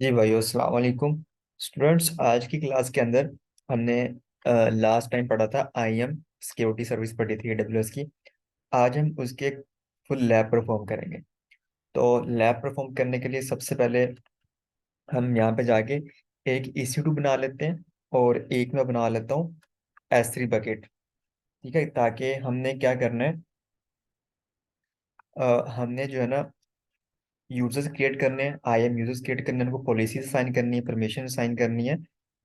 जी भाई अस्सलाम वालेकुम। स्टूडेंट्स, आज की क्लास के अंदर हमने लास्ट टाइम पढ़ा था आईएम सिक्योरिटी सर्विस पढ़ी थी एडब्ल्यूएस की। आज हम उसके फुल लैब परफॉर्म करेंगे। तो लैब परफॉर्म करने के लिए सबसे पहले हम यहाँ पे जाके एक EC2 बना लेते हैं और एक मैं बना लेता हूँ S3 बकेट। ठीक है, ताकि हमने क्या करना है, हमने जो है ना यूजर्स क्रिएट करने हैं, आईएम यूजर्स क्रिएट करने हैं, उनको पॉलिसी साइन करनी है, परमिशन साइन करनी है।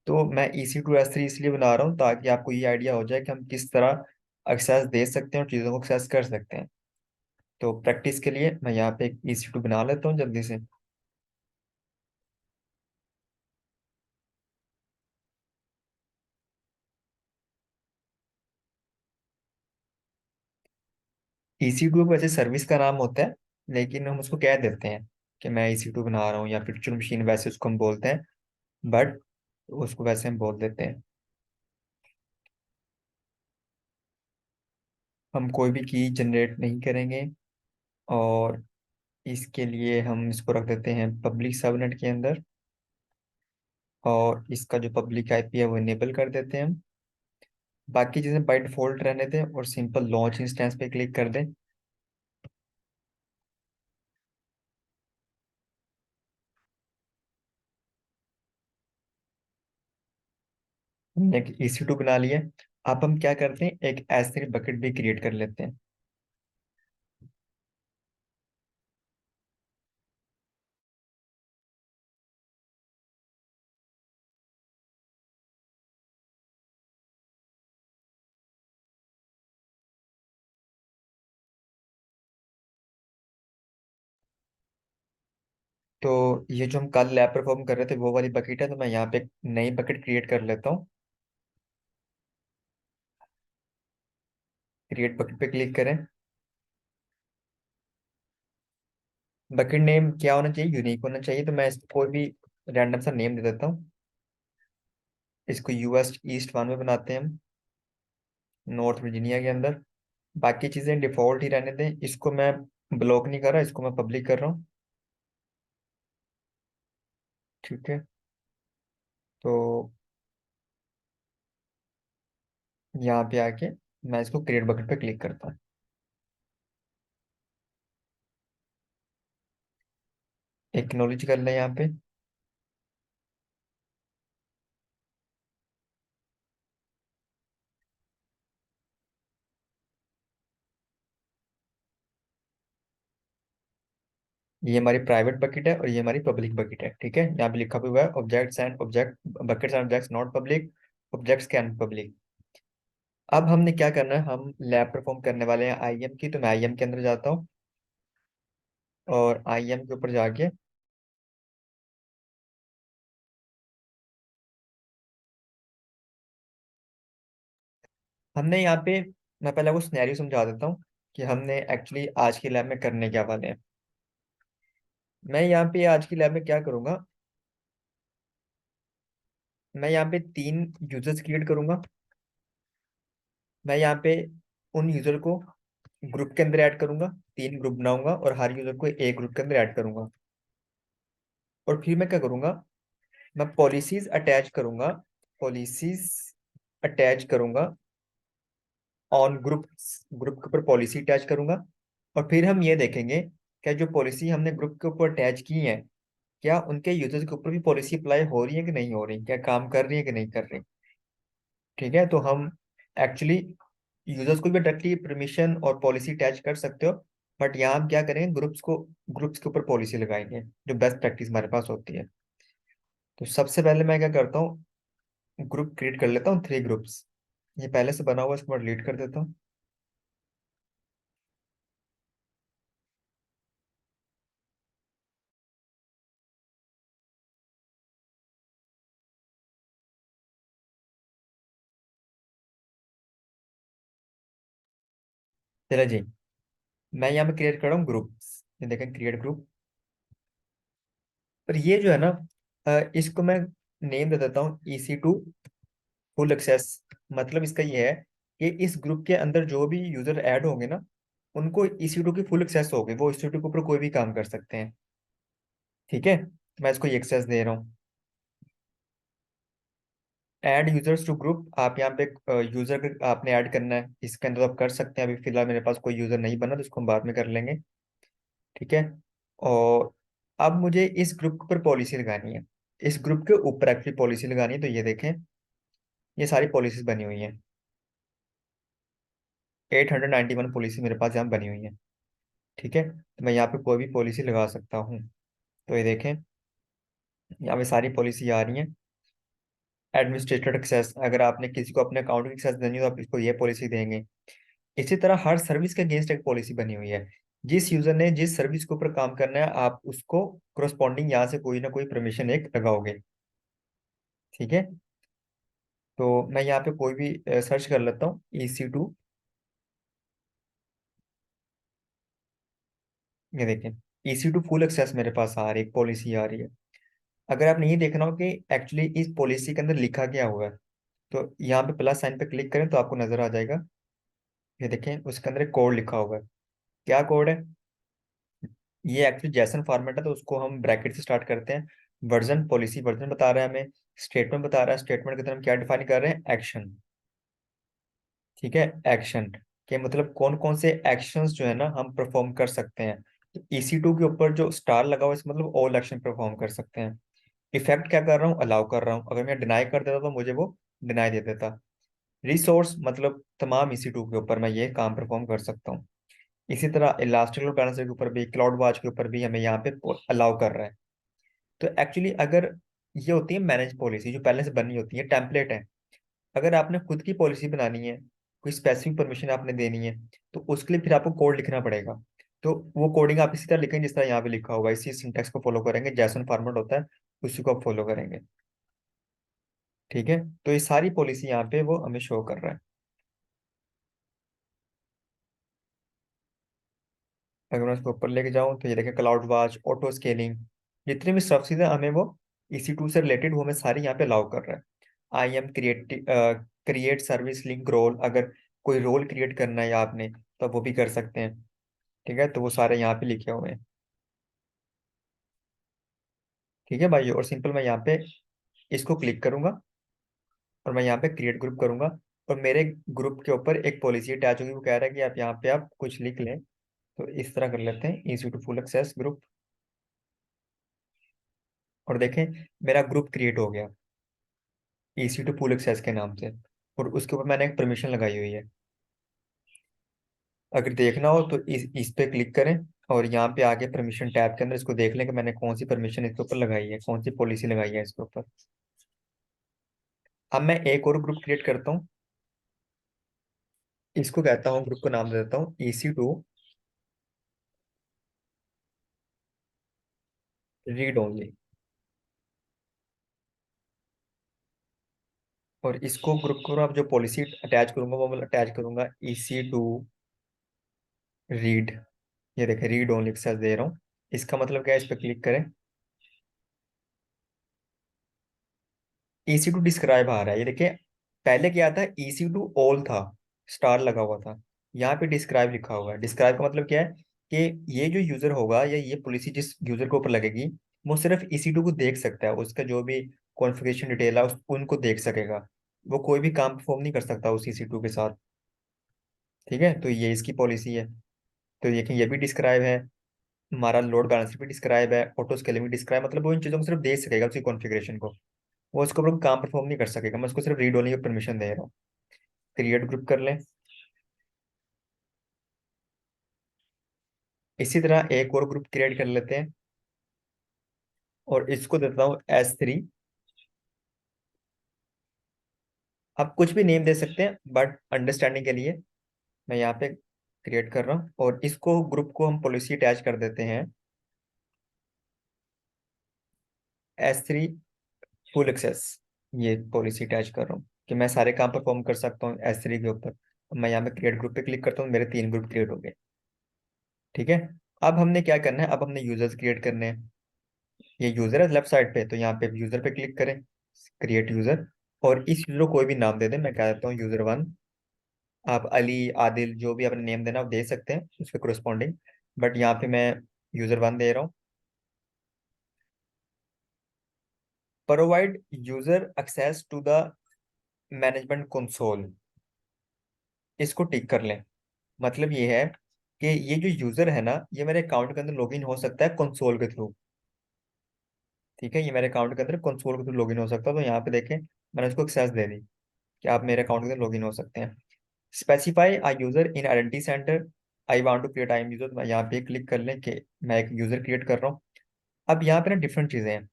तो मैं EC2 S3 इसलिए बना रहा हूँ ताकि आपको ये आइडिया हो जाए कि हम किस तरह एक्सेस दे सकते हैं और चीज़ों को एक्सेस कर सकते हैं। तो प्रैक्टिस के लिए मैं यहाँ पे एक EC2 बना लेता हूँ जल्दी से। EC2 वैसे सर्विस का नाम होता है, लेकिन हम उसको कह देते हैं कि मैं EC2 बना रहा हूँ, या वर्चुअल मशीन वैसे उसको हम बोलते हैं। बट उसको वैसे हम बोल देते हैं। हम कोई भी की जनरेट नहीं करेंगे, और इसके लिए हम इसको रख देते हैं पब्लिक सबनेट के अंदर। और इसका जो पब्लिक आईपी है वो इनेबल कर देते हैं हम। बाकी चीज़ें बाय डिफॉल्ट रहने दें और सिंपल लॉन्च इंस्टेंस पे क्लिक कर दें। हमने एक EC2 बना लिया। अब हम क्या करते हैं, एक S3 बकेट भी क्रिएट कर लेते हैं। तो ये जो हम कल लैब परफॉर्म कर रहे थे वो वाली बकेट है, तो मैं यहाँ पे एक नई बकेट क्रिएट कर लेता हूँ। क्रिएट बकेट पे क्लिक करें। बकेट नेम क्या होना चाहिए, यूनिक होना चाहिए। तो मैं इसको कोई भी रैंडम सा नेम दे देता हूँ। इसको US ईस्ट 1 में बनाते हैं हम, नॉर्थ वर्जीनिया के अंदर। बाकी चीज़ें डिफॉल्ट ही रहने दें। इसको मैं ब्लॉक नहीं कर रहा, इसको मैं पब्लिक कर रहा हूँ। ठीक है। तो यहाँ पे आके मैं इसको क्रिएट बकेट पे क्लिक करता हूँ। एक्नॉलेज कर लें यहाँ पे। ये हमारी प्राइवेट बकेट है और ये हमारी पब्लिक बकेट है। ठीक है, यहाँ पे लिखा भी हुआ है objects and object, buckets and objects not public, objects can public. अब हमने क्या करना है, हम लैब परफॉर्म करने वाले हैं आईएम की। तो मैं आईएम के अंदर जाता हूँ और आईएम के ऊपर जाके हमने यहाँ पे, मैं पहले वो सिनेरियो समझा देता हूँ कि हमने एक्चुअली आज की लैब में करने क्या वाले हैं। मैं यहाँ पे आज की लैब में क्या करूँगा, मैं यहाँ पे 3 यूजर्स क्रिएट करूंगा। मैं यहाँ पे उन यूजर को ग्रुप के अंदर ऐड करूंगा। 3 ग्रुप बनाऊंगा और हर यूजर को एक ग्रुप के अंदर ऐड करूंगा। और फिर मैं क्या करूंगा, मैं पॉलिसीज अटैच करूंगा। पॉलिसीज अटैच करूंगा ऑन ग्रुप। ग्रुप के ऊपर पॉलिसी अटैच करूंगा। और फिर हम ये देखेंगे क्या जो पॉलिसी हमने ग्रुप के ऊपर अटैच की है, क्या उनके यूजर्स के ऊपर भी पॉलिसी अप्लाई हो रही है कि नहीं हो रही, क्या काम कर रही है कि नहीं कर रही। ठीक है, तो हम एक्चुअली यूजर्स को भी डायरेक्टली परमिशन और पॉलिसी अटैच कर सकते हो। बट यहाँ हम क्या करेंगे, ग्रुप्स के ऊपर पॉलिसी लगाएंगे, जो बेस्ट प्रैक्टिस हमारे पास होती है। तो सबसे पहले मैं क्या करता हूँ, ग्रुप क्रिएट कर लेता हूँ, 3 ग्रुप्स। ये पहले से बना हुआ है, इसको मैं डिलीट कर देता हूँ। चलो जी, मैं यहाँ पे क्रिएट कर रहा हूँ ग्रुप्स। ये देखें, क्रिएट ग्रुप। पर ये जो है ना, इसको मैं नेम दे देता हूँ EC2 फुल एक्सेस। मतलब इसका ये है कि इस ग्रुप के अंदर जो भी यूजर ऐड होंगे ना, उनको EC2 की फुल एक्सेस होगी, वो EC2 के ऊपर कोई भी काम कर सकते हैं। ठीक है, मैं इसको एक्सेस दे रहा हूँ। ऐड यूजर्स टू ग्रुप, आप यहाँ पे यूजर आपने ऐड करना है इसके अंदर, तो आप कर सकते हैं। अभी फिलहाल मेरे पास कोई यूजर नहीं बना, तो इसको हम बाद में कर लेंगे। ठीक है। और अब मुझे इस ग्रुप के ऊपर पॉलिसी लगानी है, इस ग्रुप के ऊपर एक्चुअली पॉलिसी लगानी है। तो ये देखें, ये सारी पॉलिसीज बनी हुई हैं। 891 पॉलिसी मेरे पास यहाँ बनी हुई है। ठीक है, तो मैं यहाँ पे कोई भी पॉलिसी लगा सकता हूँ। तो ये देखें, यहाँ पे सारी पॉलिसी आ रही हैं। एडमिनिस्ट्रेटर एक्सेस, अगर आपने किसी को अपने अकाउंट की एक्सेस देनी हो तो आप इसको ये पॉलिसी देंगे। इसी तरह हर सर्विस के अगेंस्ट एक पॉलिसी बनी हुई है। जिस यूजर ने जिस सर्विस के ऊपर काम करना है, आप उसको कोरस्पॉन्डिंग यहाँ से कोई ना कोई परमिशन एक लगाओगे। ठीक है, तो मैं यहाँ पे कोई भी सर्च कर लेता हूँ, EC2। ये देखें, EC2 फुल एक्सेस मेरे पास आ रही है, पॉलिसी आ रही है। अगर आपने ये देखना हो कि एक्चुअली इस पॉलिसी के अंदर लिखा क्या हुआ है, तो यहाँ पे प्लस साइन पे क्लिक करें तो आपको नजर आ जाएगा। ये देखें, उसके अंदर एक कोड लिखा हुआ है। क्या कोड है? ये एक्चुअली जैसन फॉर्मेट है, तो उसको हम ब्रैकेट से स्टार्ट करते हैं। वर्जन, पॉलिसी वर्जन बता रहा है हमें। स्टेटमेंट बता रहा है, स्टेटमेंट के अंदर हम क्या डिफाइन कर रहे हैं? एक्शन। ठीक है, एक्शन के मतलब कौन कौन से एक्शंस जो है ना हम परफॉर्म कर सकते हैं। तो EC2 के ऊपर जो स्टार लगा हुआ है, इसका मतलब ऑल एक्शन परफॉर्म कर सकते हैं। इफेक्ट क्या कर रहा हूँ? अलाउ कर रहा हूँ। अगर मैं डिनाई कर देता तो मुझे वो डिनाई दे देता। रिसोर्स मतलब तमाम EC2 के ऊपर मैं ये काम परफॉर्म कर सकता हूँ। इसी तरह इलास्टिक लोड बैलेंसर के ऊपर भी, क्लाउड वॉच के ऊपर भी हमें यहाँ पे अलाउ कर रहा है। तो एक्चुअली अगर ये होती है मैनेज पॉलिसी, जो पहले से बनी होती है, टेम्पलेट है। अगर आपने खुद की पॉलिसी बनानी है, कोई स्पेसिफिक परमिशन आपने देनी है, तो उसके लिए फिर आपको कोड लिखना पड़ेगा। तो वो कोडिंग आप इसी तरह लिखेंगे जिस तरह यहाँ पे लिखा होगा, इसी सिंटेक्स को फॉलो करेंगे, जैसन फॉर्मेट होता है उसी को आप फॉलो करेंगे। ठीक है, तो ये सारी पॉलिसी यहाँ पे वो हमें शो कर रहा है। अगर मैं उसको ऊपर लेके जाऊँ तो ये देखें, क्लाउड वॉच, ऑटो स्केलिंग, जितनी भी सब्सिडी हमें वो EC2 से रिलेटेड वो हमें सारी यहाँ पे अलाउ कर रहा है। क्रिएट सर्विस लिंक रोल, अगर कोई रोल क्रिएट करना है आपने तो आप वो भी कर सकते हैं। ठीक है, तो वो सारे यहाँ पे लिखे हुए हैं। ठीक है भाई, और सिंपल मैं यहाँ पे इसको क्लिक करूंगा और मैं यहाँ पे क्रिएट ग्रुप करूंगा। और मेरे ग्रुप के ऊपर एक पॉलिसी अटैच होगी, वो कह रहा है कि आप यहाँ पे आप कुछ लिख लें। तो इस तरह कर लेते हैं, EC2 फुल एक्सेस ग्रुप। और देखें, मेरा ग्रुप क्रिएट हो गया EC2 फुल एक्सेस के नाम से, और उसके ऊपर मैंने एक परमिशन लगाई हुई है। अगर देखना हो तो इस पे क्लिक करें, और यहाँ पे आगे परमिशन टैब के अंदर इसको देख लें कि मैंने कौन सी परमिशन इसके ऊपर लगाई है, कौन सी पॉलिसी लगाई है इसके ऊपर। अब मैं एक और ग्रुप क्रिएट करता हूँ, इसको कहता हूँ, ग्रुप को नाम दे देता हूँ EC2 रीड ओनली। और इसको ग्रुप को आप जो पॉलिसी अटैच करूंगा वो मैं अटैच करूंगा EC2 रीड। ये देखें, रीड ओनली एक्सेस दे रहा हूँ। इसका मतलब क्या है? इस पर क्लिक करें, EC2 डिस्क्राइब आ रहा है। ये देखिए, पहले क्या था? EC2 ऑल था, स्टार लगा हुआ था। यहाँ पे डिस्क्राइब लिखा हुआ है। डिस्क्राइब का मतलब क्या है कि ये जो यूजर होगा या ये पॉलिसी जिस यूजर के ऊपर लगेगी, वो सिर्फ EC2 को देख सकता है, उसका जो भी कॉन्फ़िगरेशन डिटेल है उनको देख सकेगा। वो कोई भी काम परफॉर्म नहीं कर सकता उस EC2 के साथ। ठीक है, तो ये इसकी पॉलिसी है। तो देखिए, ये भी डिस्क्राइब है, हमारा लोड बैलेंसर भी डिस्क्राइब है, ऑटो स्केलिंग भी डिस्क्राइब, मतलब वो इन चीज़ों को सिर्फ देख सकेगा, उसकी कॉन्फ़िगरेशन को। वो उसके ऊपर काम परफॉर्म नहीं कर सकेगा, मैं उसको सिर्फ रीड ओनली की परमिशन दे रहा हूँ। क्रिएट ग्रुप कर लें। इसी तरह एक और ग्रुप क्रिएट कर लेते हैं, और इसको देता हूँ S3। आप कुछ भी नेम दे सकते हैं, बट अंडरस्टैंडिंग के लिए मैं यहाँ पे क्रिएट कर रहा हूँ, और इसको ग्रुप को हम पॉलिसी अटैच कर देते हैं S3 फुल एक्सेस। ये पॉलिसी अटैच कर रहा हूँ कि मैं सारे काम परफॉर्म कर सकता हूँ S3 के ऊपर। मैं यहाँ पे क्रिएट ग्रुप पे क्लिक करता हूँ, मेरे 3 ग्रुप क्रिएट हो गए। ठीक है, अब हमने क्या करना है? अब हमने यूजर्स क्रिएट करने हैं। ये यूजर है लेफ्ट साइड पे, तो यहाँ पे यूजर पे क्लिक करें, क्रिएट यूजर। और इस यूजर को कोई भी नाम दे दें, मैं कह देता हूँ यूजर 1। आप अली, आदिल, जो भी अपने नेम देना आप दे सकते हैं उसके कोरिस्पॉन्डिंग, बट यहाँ पे मैं यूजर 1 दे रहा हूँ। Provide user access to the management console, इसको टिक कर लें। मतलब ये है कि ये जो यूजर है ना, ये मेरे अकाउंट के अंदर लॉगिन हो सकता है कंसोल के थ्रू। ठीक है, ये मेरे अकाउंट के अंदर कंसोल के थ्रू लॉगिन हो सकता है। तो यहाँ पे देखें, मैंने उसको एक्सेस दे दी कि आप मेरे अकाउंट के अंदर लॉगिन हो सकते हैं। Specify a user in identity center, I want to create IAM user. मैं यहाँ पे क्लिक कर लें कि मैं एक यूजर क्रिएट कर रहा हूँ। अब यहाँ पे ना डिफरेंट चीजें हैं।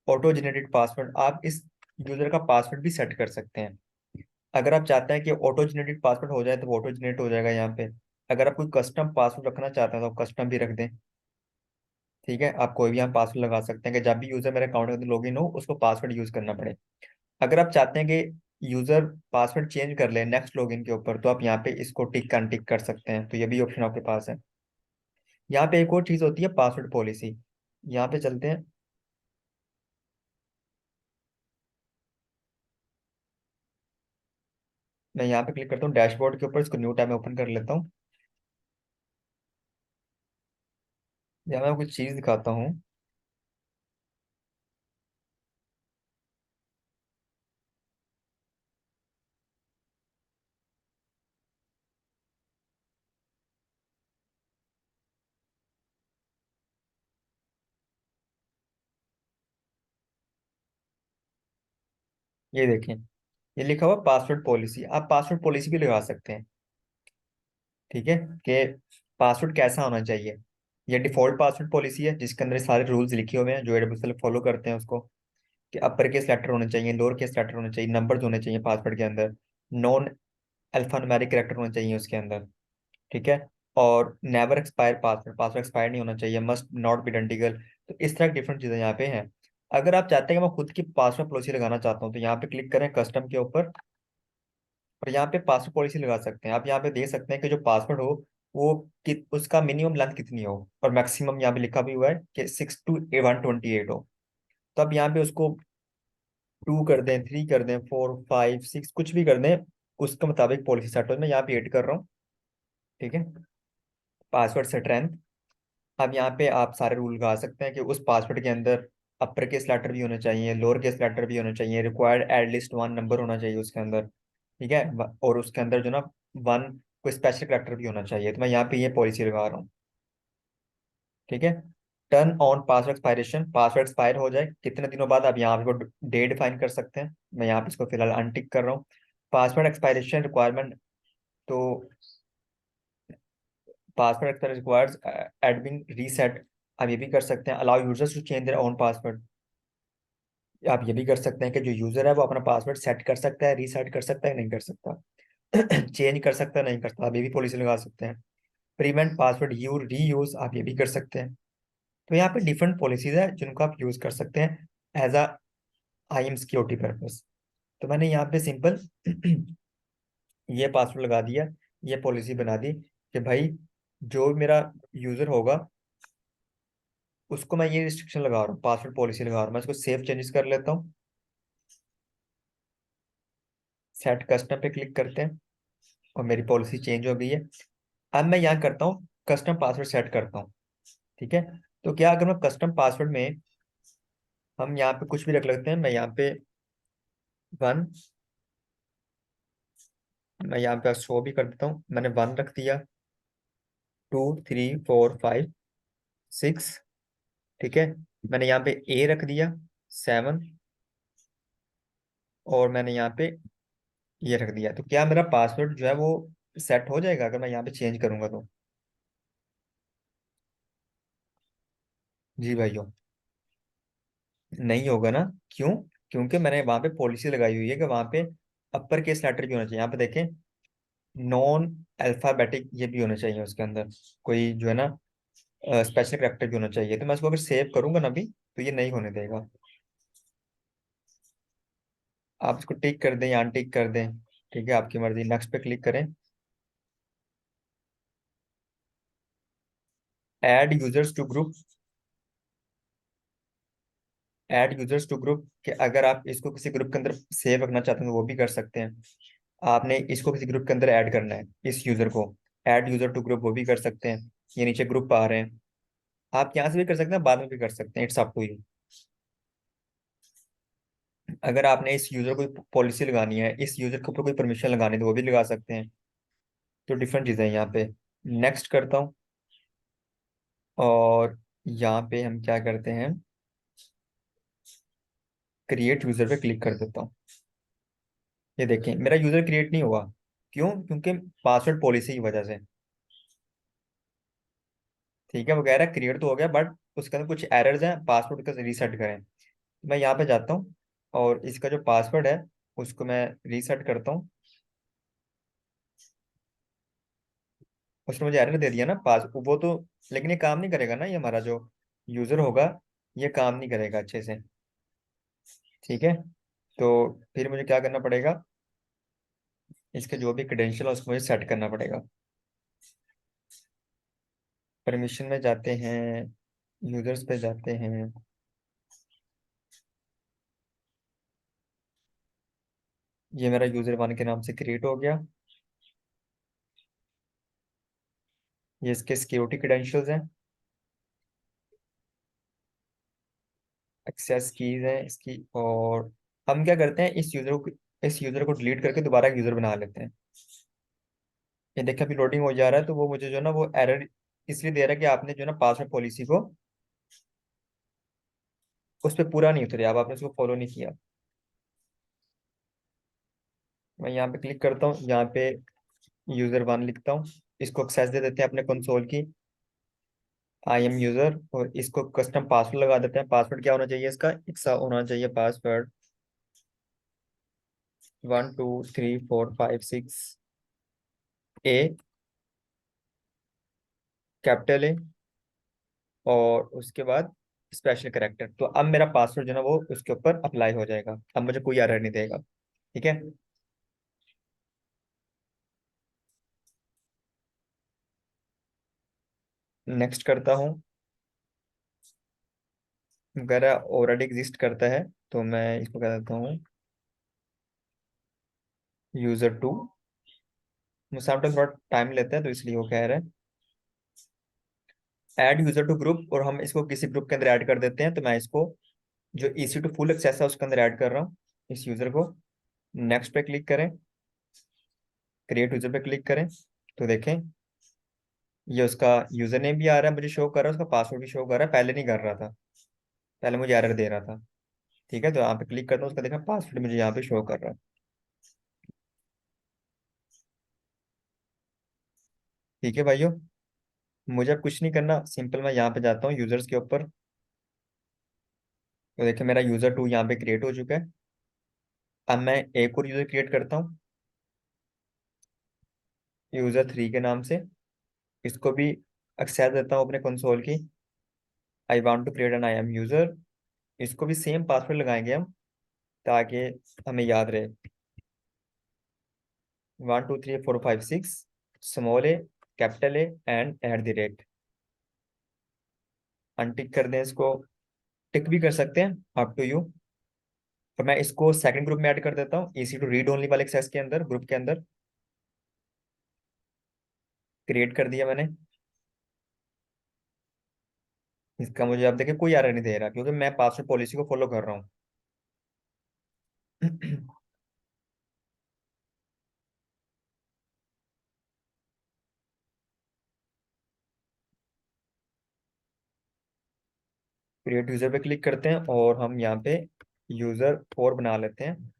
ऑटो जनरेटेड पासवर्ड, आप इस यूजर का पासवर्ड भी सेट कर सकते हैं। अगर आप चाहते हैं कि ऑटो जनरेटेड पासवर्ड हो जाए तो ऑटो जनरेट हो जाएगा यहाँ पे। अगर आप कोई कस्टम पासवर्ड रखना चाहते हैं तो आप कस्टम भी रख दें। ठीक है, आप कोई भी यहाँ पासवर्ड लगा सकते हैं कि जब भी यूजर मेरे अकाउंट के अंदर लॉगिन हो उसको पासवर्ड यूज करना पड़े। अगर आप चाहते हैं कि यूजर पासवर्ड चेंज कर ले नेक्स्ट लॉगिन के ऊपर, तो आप यहाँ पे इसको टिक अनटिक कर सकते हैं। तो ये भी ऑप्शन आपके पास है। यहाँ पे एक और चीज होती है पासवर्ड पॉलिसी। यहाँ पे चलते हैं। मैं यहाँ पे क्लिक करता हूँ डैशबोर्ड के ऊपर, इसको न्यू टैब में ओपन कर लेता हूँ। यहाँ मैं कुछ चीज दिखाता हूँ। ये देखें, ये लिखा हुआ पासवर्ड पॉलिसी। आप पासवर्ड पॉलिसी भी लगा सकते हैं। ठीक है, कि पासवर्ड कैसा होना चाहिए। ये डिफॉल्ट पासवर्ड पॉलिसी है जिसके अंदर सारे रूल्स लिखे हुए हैं जो एडब्ल्यूएस फॉलो करते हैं उसको। कि अपर केस लेटर होने चाहिए, लोअर केस लेटर होने चाहिए, नंबर्स होने चाहिए पासवर्ड के अंदर, नॉन अल्फान्यूमेरिक कैरेक्टर होने चाहिए उसके अंदर। ठीक है, और never expire password, password expire नहीं होना चाहिए, मस्ट नॉट बी आइडेंटिकल। तो इस तरह की डिफरेंट चीजें यहाँ पे हैं। अगर आप चाहते हैं कि मैं खुद की पासवर्ड पॉलिसी लगाना चाहता हूँ तो यहाँ पे क्लिक करें कस्टम के ऊपर, और यहाँ पे पासवर्ड पॉलिसी लगा सकते हैं। आप यहाँ पे देख सकते हैं कि जो पासवर्ड हो वो उसका मिनिमम लेंथ कितनी हो, और मैक्सिमम यहाँ पे लिखा भी हुआ है कि 6 to 128 हो। तो आप यहाँ पे उसको 2 कर दें, 3 कर दें, 4 5 6 कुछ भी कर दें, उसके मुताबिक पॉलिसी सेट हो। मैं यहाँ पे एड कर रहा हूँ। ठीक है, पासवर्ड स्ट्रेंथ। अब यहाँ पे आप सारे रूल लगा सकते हैं कि उस पासवर्ड के अंदर अपर केस लेटर भी होने चाहिए, लोअर केस लेटर भी होने चाहिए, रिक्वायर्ड एटलीस्ट 1 नंबर होना चाहिए उसके अंदर। ठीक है, और उसके अंदर जो ना 1 कोई स्पेशल करेक्टर भी होना चाहिए। तो मैं यहाँ पे ये पॉलिसी लगा रहा हूँ। ठीक है, turn on password expiration, password expire हो जाए कितने दिनों बाद आप यहाँ पे डे डिफाइन कर सकते हैं। मैं यहाँ पे इसको फिलहाल अनटिक कर रहा हूँ। पासवर्ड एक्सपायरेशन रिक्वायरमेंट, तो password expire requires admin reset, आप ये भी कर सकते हैं। Allow users to change their own password, आप ये भी कर सकते हैं कि जो यूजर है वो अपना पासवर्ड सेट कर सकता है, रीसेट कर सकता है, नहीं कर सकता, चेंज कर सकता है, नहीं करता, आप ये भी पॉलिसी लगा सकते हैं। प्रिवेंट पासवर्ड यू री यूज, आप ये भी कर सकते हैं। तो यहाँ पे डिफरेंट पॉलिसीज है जिनको आप यूज कर सकते हैं as a IAM security purpose. तो मैंने यहाँ पे सिंपल ये पासवर्ड लगा दिया, ये पॉलिसी बना दी कि भाई जो मेरा यूजर होगा उसको मैं ये रिस्ट्रिक्शन लगा रहा हूँ, पासवर्ड पॉलिसी लगा रहा हूँ। मैं इसको सेव चेंजेस कर लेता हूँ। सेट कस्टम पे क्लिक करते हैं और मेरी पॉलिसी चेंज हो गई है। अब मैं यहाँ करता हूँ कस्टम पासवर्ड सेट करता हूँ। ठीक है, तो क्या अगर मैं कस्टम पासवर्ड में हम यहाँ पे कुछ भी रख लेते हैं। मैं यहाँ पे 1, मैं यहाँ पे शो भी कर देता हूँ, मैंने 1 रख दिया, 2 3 4 5 6। ठीक है, मैंने यहाँ पे ए रख दिया 7, और मैंने यहाँ पे ये रख दिया। तो क्या मेरा पासवर्ड जो है वो सेट हो जाएगा अगर मैं यहाँ पे चेंज करूंगा तो? जी भाइयों, नहीं होगा ना। क्यों? क्योंकि मैंने वहां पे पॉलिसी लगाई हुई है कि वहां पे अपर केस लेटर भी होना चाहिए। यहाँ पे देखें, नॉन अल्फाबेटिक ये भी होना चाहिए उसके अंदर, कोई जो है ना स्पेशल करेक्टर भी होना चाहिए। तो मैं इसको अगर सेव करूंगा ना अभी, तो ये नहीं होने देगा। आप इसको टिक कर दें या अनटिक कर दें, ठीक है, आपकी मर्जी। नेक्स्ट पे क्लिक करें। Add users to group, add users to group, कि अगर आप इसको किसी ग्रुप के अंदर सेव रखना चाहते हैं तो वो भी कर सकते हैं। आपने इसको किसी ग्रुप के अंदर ऐड करना है, इस यूजर को, ऐड यूजर टू ग्रुप वो भी कर सकते हैं। ये नीचे ग्रुप आ रहे हैं, आप यहाँ से भी कर सकते हैं, बाद में भी कर सकते हैं, इट्स अप टू यू। अगर आपने इस यूजर को पॉलिसी लगानी है, इस यूजर के ऊपर कोई परमिशन लगानी है, तो वो भी लगा सकते हैं। तो डिफरेंट चीज़ें हैं यहाँ पे। नेक्स्ट करता हूँ। और यहाँ पे हम क्या करते हैं, क्रिएट यूजर पे क्लिक कर देता हूँ। ये देखें मेरा यूजर क्रिएट नहीं हुआ। क्यों? क्योंकि पासवर्ड पॉलिसी की वजह से। ठीक है, वो कह रहा है क्रिएट तो हो गया, बट उसके अंदर कुछ एरर्स हैं, पासवर्ड का रीसेट करें। मैं यहाँ पे जाता हूँ और इसका जो पासवर्ड है उसको मैं रीसेट करता हूँ। उसने मुझे एरर दे दिया ना पास वो तो, लेकिन ये काम नहीं करेगा ना, ये हमारा जो यूजर होगा ये काम नहीं करेगा अच्छे से। ठीक है, तो फिर मुझे क्या करना पड़ेगा, इसके जो भी क्रेडेंशियल है उसको मुझे सेट करना पड़ेगा। परमिशन में जाते हैं, यूजर्स पे जाते हैं। ये मेरा यूजर वन के नाम से क्रिएट हो गया। ये इसके सिक्योरिटी क्रेडेंशियल्स हैं, एक्सेस कीज है इसकी। और हम क्या करते हैं, इस यूजर को डिलीट करके दोबारा एक यूजर बना लेते हैं। ये देखिए अभी लोडिंग हो जा रहा है, तो वो मुझे जो ना वो एरर इसलिए दे रहा है कि आपने जो ना पासवर्ड पॉलिसी को उस पर पूरा नहीं उतरे, आप आपने उसको फॉलो नहीं किया। मैं यहाँ पे क्लिक करता हूँ, यहाँ पे यूजर वन लिखता हूँ, इसको एक्सेस दे देते हैं अपने कंसोल की, आई एम यूजर, और इसको कस्टम पासवर्ड लगा देते हैं। पासवर्ड क्या होना चाहिए इसका, एक सा होना चाहिए पासवर्ड, 123456 ए, कैपिटल ए, और उसके बाद स्पेशल करेक्टर। तो अब मेरा पासवर्ड जो ना वो उसके ऊपर अप्लाई हो जाएगा, अब मुझे कोई एरर नहीं देगा। ठीक है, नेक्स्ट करता हूँ। अगर ऑलरेडी एग्जिस्ट करता है तो मैं इसको कह देता हूँ यूजर टू। मुझे थोड़ा टाइम लेता है तो इसलिए वो कह रहा है ऐड यूजर टू ग्रुप, और हम इसको किसी ग्रुप के अंदर ऐड कर देते हैं। तो मैं इसको जो इसी टू फुल एक्सेस है उसके अंदर ऐड कर रहा हूँ इस यूजर को। नेक्स्ट पे क्लिक करें, क्रिएट यूजर पे क्लिक करें, तो देखें ये उसका यूजर नेम भी आ रहा है, मुझे शो कर रहा है, उसका पासवर्ड भी शो कर रहा है, पहले नहीं कर रहा था, पहले मुझे एरर दे रहा था। ठीक है, तो यहाँ पे क्लिक करता हूँ, उसका देखा पासवर्ड मुझे यहाँ पे शो कर रहा है। ठीक है भाइयों, मुझे अब कुछ नहीं करना, सिंपल मैं यहाँ पे जाता हूँ यूजर्स के ऊपर। तो देखिए मेरा यूजर टू यहाँ पे क्रिएट हो चुका है। अब मैं एक और यूजर क्रिएट करता हूँ यूजर थ्री के नाम से, इसको भी एक्सेस देता हूँ अपने कंसोल की, I want to create an IAM user. इसको भी सेम पासवर्ड लगाएंगे हम, ताकि हमें याद रहे, 123456 small A, capital A, and at the rate. Untick कर दें इसको, टिक भी कर सकते हैं, अप टू यू। तो मैं इसको सेकंड ग्रुप में ऐड कर देता हूँ, इसी टू रीड ओनली वाले एक्सेस के अंदर, ग्रुप के अंदर क्रिएट कर दिया मैंने। इसका मुझे अब देखिए कोई एरर नहीं दे रहा, क्योंकि मैं पासवर्ड पॉलिसी को फॉलो कर रहा हूँ। क्रिएट यूजर पे क्लिक करते हैं और हम यहाँ पे यूजर फोर बना लेते हैं।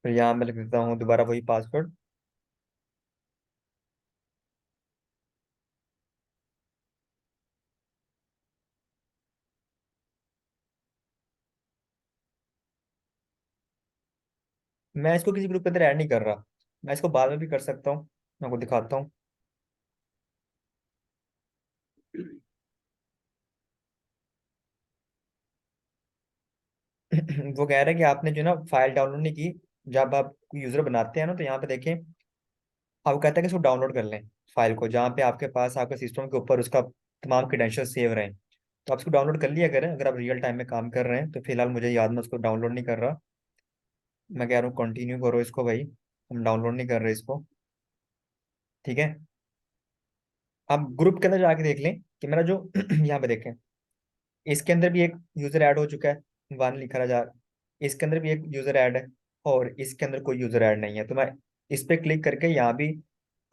फिर यहाँ मैं लिख देता हूँ दोबारा वही पासवर्ड। मैं इसको किसी ग्रुप के अंदर ऐड नहीं कर रहा, मैं इसको बाद में भी कर सकता हूँ, मैं आपको दिखाता हूँ। वो कह रहा है कि आपने जो ना फाइल डाउनलोड नहीं की। जब आप यूजर बनाते हैं ना, तो यहाँ पे देखें, अब कहता है कि इसको डाउनलोड कर लें फाइल को, जहाँ पे आपके पास आपके सिस्टम के ऊपर उसका तमाम क्रेडेंशियल सेव रहें। तो आप इसको डाउनलोड कर लिया करें अगर आप रियल टाइम में काम कर रहे हैं। तो फिलहाल मुझे याद, मैं उसको डाउनलोड नहीं कर रहा। मैं कह रहा हूँ कंटिन्यू करो इसको भाई, हम डाउनलोड नहीं कर रहे इसको। ठीक है, आप ग्रुप के अंदर जाके देख लें कि मेरा जो यहाँ पे देखें, इसके अंदर भी एक यूजर ऐड हो चुका है, 1 लिखा 1000। इसके अंदर भी एक यूजर ऐड है, और इसके अंदर कोई यूजर ऐड नहीं है। तो मैं इस पे क्लिक करके यहाँ भी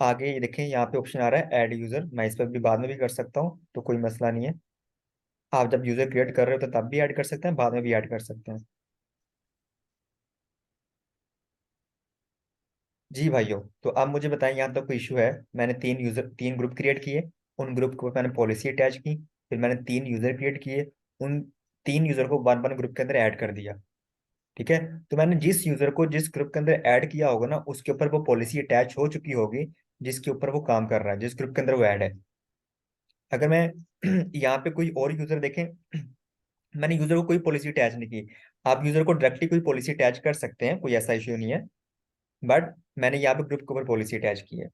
आगे ये देखें, यहाँ पे ऑप्शन आ रहा है ऐड यूजर। मैं इस पर भी बाद में भी कर सकता हूँ, तो कोई मसला नहीं है। आप जब यूजर क्रिएट कर रहे हो तो तब भी ऐड कर सकते हैं, बाद में भी ऐड कर सकते हैं। जी भाइयों, तो आप मुझे बताएं, यहाँ तक कोई इशू है? मैंने 3 ग्रुप क्रिएट किए, उन ग्रुप को मैंने पॉलिसी अटैच की, फिर मैंने 3 यूजर क्रिएट किए, उन 3 यूजर को 1 1 ग्रुप के अंदर ऐड कर दिया। ठीक है। तो मैंने जिस यूजर को जिस ग्रुप के अंदर ऐड किया होगा ना, उसके ऊपर वो पॉलिसी अटैच हो चुकी होगी, जिसके ऊपर वो काम कर रहा है, जिस ग्रुप के अंदर वो ऐड है। अगर मैं यहाँ पे कोई और यूजर देखें, मैंने यूजर को कोई पॉलिसी अटैच नहीं की। आप यूजर को डायरेक्टली कोई पॉलिसी अटैच कर सकते हैं, कोई ऐसा इश्यू नहीं है, बट मैंने यहाँ पे ग्रुप के ऊपर पॉलिसी अटैच की है।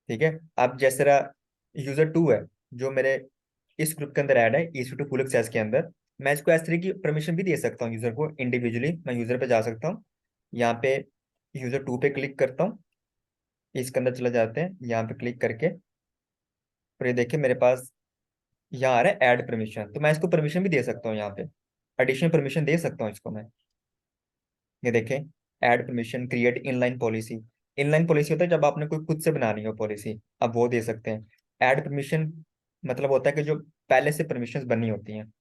ठीक है। अब जैसे यूजर 2 है, जो मेरे इस ग्रुप के अंदर ऐड है, EC2 फुल एक्सेस के अंदर, मैं इसको एस थ्री की परमिशन भी दे सकता हूँ यूजर को इंडिविजुअली। मैं यूजर पे जा सकता हूँ, यहाँ पे यूजर 2 पे क्लिक करता हूँ, इसके अंदर चले जाते हैं, यहाँ पे क्लिक करके, और ये देखिए मेरे पास यहाँ आ रहा है ऐड परमिशन। तो मैं इसको परमिशन भी दे सकता हूँ, यहाँ पे एडिशनल परमिशन दे सकता हूँ इसको मैं। ये देखें, add permission, create inline policy. Inline policy होता है जब आपने कोई खुद से बनानी हो पॉलिसी, आप वो दे सकते हैं। ऐड परमिशन मतलब होता है कि जो पहले से परमिशंस बनी होती हैं,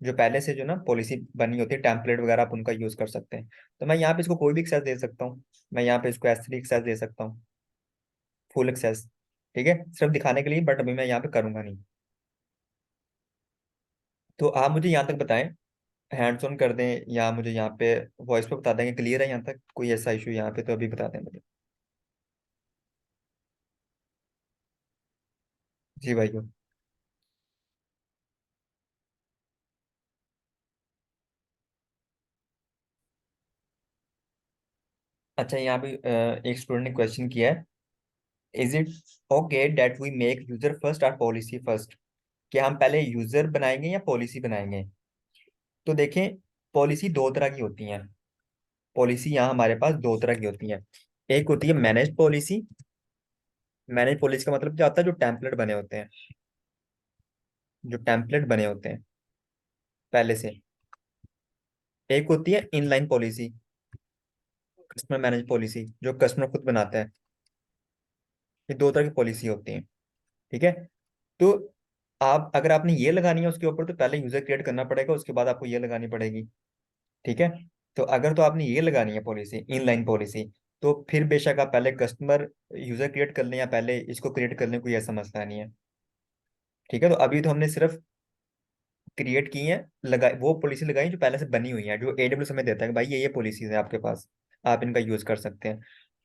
जो पहले से जो ना पॉलिसी बनी होती है, टेम्पलेट वगैरह, आप उनका यूज कर सकते हैं। तो मैं यहाँ पे इसको कोई भी एक्सेस दे सकता हूँ। मैं यहाँ पे इसको S3 एक्सेस दे सकता हूँ, फुल एक्सेस। ठीक है, सिर्फ दिखाने के लिए, बट अभी मैं यहाँ पे करूंगा नहीं। तो आप मुझे यहाँ तक बताएं, हैंड्स ऑन कर दें या मुझे यहाँ पे वॉइस पे बता देंगे क्लियर है यहाँ तक? कोई ऐसा इशू यहाँ पे तो अभी बता दें मुझे। जी भाइयों। अच्छा, यहाँ पे एक स्टूडेंट ने क्वेश्चन किया है, is it okay that we make user first or policy first? कि हम पहले यूजर बनाएंगे या पॉलिसी बनाएंगे? तो देखें, पॉलिसी 2 तरह की होती हैं। पॉलिसी यहाँ हमारे पास 2 तरह की होती हैं। एक होती है मैनेज पॉलिसी। मैनेज पॉलिसी का मतलब क्या होता है? जो टेम्पलेट बने होते हैं, जो टेम्पलेट बने होते हैं पहले से। एक होती है inline policy, customer manage policy, जो कस्टमर खुद बनाता है। ये 2 तरह की पॉलिसी होती है। ठीक है। तो आप अगर आपने ये लगानी है उसके ऊपर, तो पहले यूजर क्रिएट करना पड़ेगा, उसके बाद आपको ये लगानी पड़ेगी। ठीक है। तो अगर तो आपने ये लगानी है पॉलिसी, इनलाइन पॉलिसी, तो फिर बेशक आप पहले कस्टमर यूजर क्रिएट कर लें या पहले इसको क्रिएट कर लें, कोई ऐसा मसला नहीं है। ठीक है। तो अभी तो हमने सिर्फ क्रिएट की है, लगाई वो पॉलिसी लगाई जो पहले से बनी हुई है, जो AWS हमें देता है कि भाई ये पॉलिसीज है आपके पास, आप इनका यूज कर सकते हैं।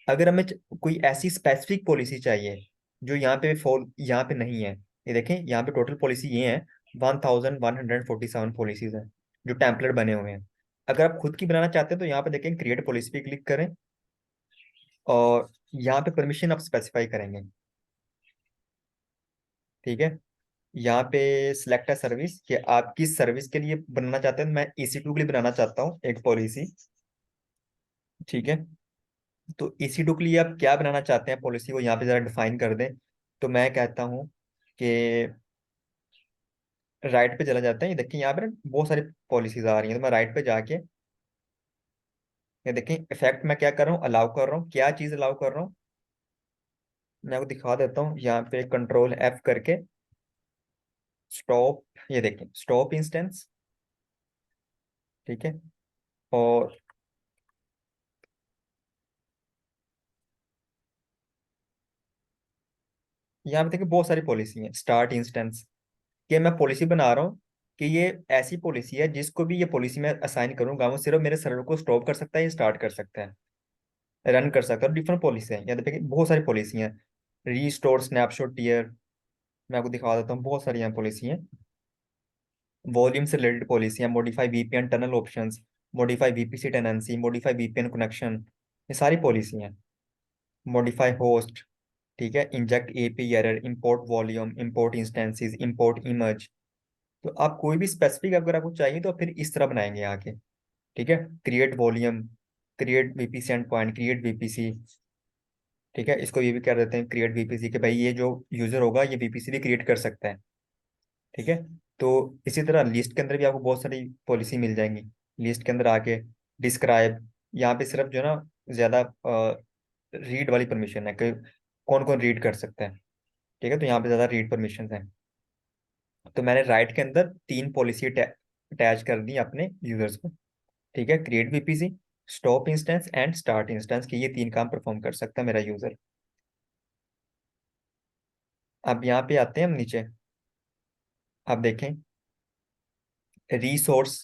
अगर हमें कोई ऐसी स्पेसिफिक पॉलिसी चाहिए जो यहाँ पे नहीं है, ये देखें यहाँ पे टोटल पॉलिसी ये है, 1147 पॉलिसीज हैं जो टेम्पलेट बने हुए हैं। अगर आप खुद की बनाना चाहते हैं तो यहाँ पे देखें, क्रिएट पॉलिसी पे क्लिक करें, और यहाँ पे परमिशन आप स्पेसिफाई करेंगे। ठीक है। यहाँ पे सिलेक्ट है सर्विस, कि आप किस सर्विस के लिए बनाना चाहते हैं। मैं EC2 के लिए बनाना चाहता हूँ एक पॉलिसी। ठीक है। तो EC2 के लिए आप क्या बनाना चाहते हैं पॉलिसी, वो यहाँ पे जरा डिफाइन कर दें। तो मैं कहता हूँ कि राइट पे चला जाता है। ये देखिए यहाँ पे ना बहुत सारी पॉलिसीज आ रही हैं, तो मैं राइट पे जाके, ये देखें इफेक्ट मैं क्या कर रहा हूँ, अलाउ कर रहा हूँ, क्या चीज़ अलाउ कर रहा हूँ, मैं आपको दिखा देता हूँ। यहाँ पे Ctrl+F करके स्टॉप, ये देखें स्टॉप इंस्टेंस। ठीक है। और यहाँ पे देखिए बहुत सारी पॉलिसी है, स्टार्ट इंस्टेंस, कि मैं पॉलिसी बना रहा हूँ कि ये ऐसी पॉलिसी है जिसको भी ये पॉलिसी मैं असाइन करूंगा, वो सिर्फ मेरे सर्वर को स्टॉप कर सकता है या स्टार्ट कर सकता है, रन कर सकता है। डिफरेंट पॉलिसी है, यहाँ देखिए बहुत सारी पॉलिसी हैं। रीस्टोर स्नैपशॉट टीयर, मैं आपको दिखा देता हूँ, बहुत सारी यहाँ पॉलिसी हैं। वॉल्यूम से रिलेटेड पॉलिसी है, modify VPN tunnel options, modify VPC tenancy, modify VPN connection, ये सारी पॉलिसी हैं। मॉडिफाई होस्ट, ठीक है, inject API error, import volume, import instances, import image. तो आप कोई भी स्पेसिफिक अगर आपको चाहिए तो फिर इस तरह बनाएंगे आके। ठीक है। Create volume, create VPC and point, create VPC, ठीक है, इसको ये भी कर देते हैं क्रिएट वीपीसी, कि भाई ये जो यूजर होगा ये वीपीसी भी क्रिएट कर सकता है। ठीक है। तो इसी तरह लिस्ट के अंदर भी आपको बहुत सारी पॉलिसी मिल जाएंगी। लिस्ट के अंदर आके डिस्क्राइब, यहाँ पे सिर्फ जो है ना ज्यादा रीड वाली परमिशन है कि कौन कौन रीड कर सकता है। ठीक है, तो यहाँ पे ज्यादा रीड परमिशन है। तो मैंने राइट के अंदर तीन पॉलिसी अटैच कर दी अपने यूजर्स को। ठीक है, create VPC, stop instance and start instance, के ये तीन काम परफॉर्म कर सकता है मेरा यूजर। अब यहाँ पे आते हैं हम नीचे। अब देखें रिसोर्स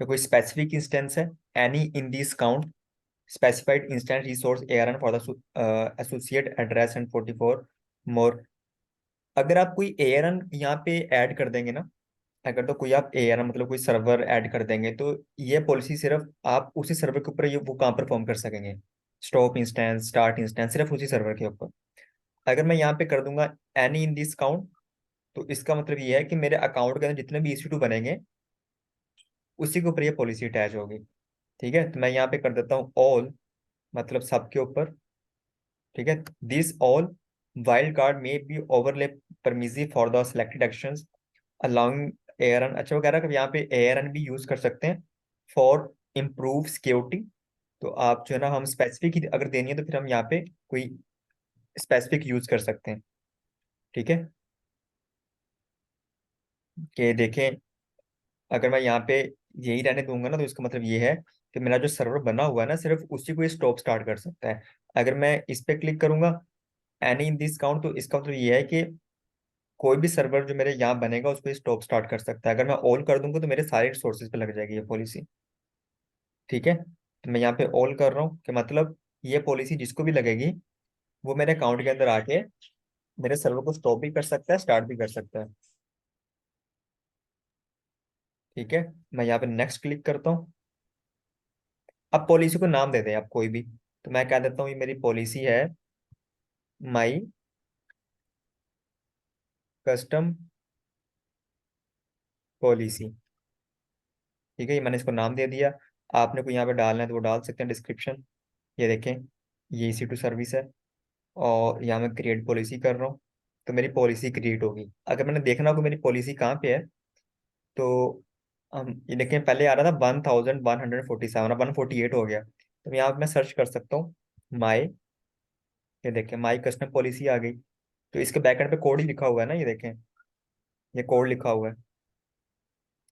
का कोई स्पेसिफिक इंस्टेंस है, any in this count specified instance resource ARN for the associate address and 44 मोर। अगर आप कोई एआरएन यहाँ पे ऐड कर देंगे ना, अगर तो कोई आप एआरएन मतलब कोई सर्वर ऐड कर देंगे, तो ये पॉलिसी सिर्फ आप उसी सर्वर के ऊपर ये वो काम परफॉर्म कर सकेंगे। स्टॉप इंस्टेंस, स्टार्ट इंस्टेंस सिर्फ उसी सर्वर के ऊपर। अगर मैं यहाँ पे कर दूंगा एनी इन दिस काउंट, तो इसका मतलब ये है कि मेरे अकाउंट के अंदर जितने भी EC2 बनेंगे उसी के ऊपर ये पॉलिसी अटैच होगी। ठीक है, तो मैं यहाँ पे कर देता हूँ ऑल, मतलब सबके ऊपर। ठीक है, this all wild card may be overly permissive for the selected actions allowing ARN. अच्छा, वो कह रहा है कि यहाँ पे एआरएन भी यूज कर सकते हैं फॉर इम्प्रूव सिक्योरिटी। तो आप जो है ना, हम स्पेसिफिक अगर देनी है तो फिर हम यहाँ पे कोई स्पेसिफिक यूज कर सकते हैं। ठीक है, कि देखें अगर मैं यहाँ पे यही रहने दूंगा ना, तो इसका मतलब ये है कि मेरा जो सर्वर बना हुआ है ना, सिर्फ उसी को स्टॉप स्टार्ट कर सकता है। अगर मैं इस पे क्लिक करूंगा एनी इन दिस काउंट, तो इसका मतलब ये है कि कोई भी सर्वर जो मेरे यहाँ बनेगा उसको स्टॉप स्टार्ट कर सकता है। अगर मैं ऑल कर दूंगा तो मेरे सारे रिसोर्सेज पे लग जाएगी ये पॉलिसी। ठीक है, तो मैं यहाँ पे ऑल कर रहा हूँ कि मतलब ये पॉलिसी जिसको भी लगेगी वो मेरे अकाउंट के अंदर आके मेरे सर्वर को स्टॉप भी कर सकता है, स्टार्ट भी कर सकता है। ठीक है, मैं यहाँ पे नेक्स्ट क्लिक करता हूँ। अब पॉलिसी को नाम दे दें आप कोई भी, तो मैं कह देता हूँ ये मेरी पॉलिसी है माई कस्टम पॉलिसी। ठीक है, ये मैंने इसको नाम दे दिया। आपने कोई यहाँ पे डालना है तो वो डाल सकते हैं डिस्क्रिप्शन। ये देखें, ये EC2 सर्विस है और यहाँ मैं क्रिएट पॉलिसी कर रहा हूँ, तो मेरी पॉलिसी क्रिएट होगी। अगर मैंने देखना हो कि मेरी पॉलिसी कहाँ पे है, तो हम ये देखें, पहले आ रहा था 1147, अब 148 हो गया। तो यहाँ पे मैं सर्च कर सकता हूँ माई, ये देखें माई कस्टम पॉलिसी आ गई। तो इसके बैकएंड पे कोड ही लिखा हुआ है ना, ये देखें ये कोड लिखा हुआ है।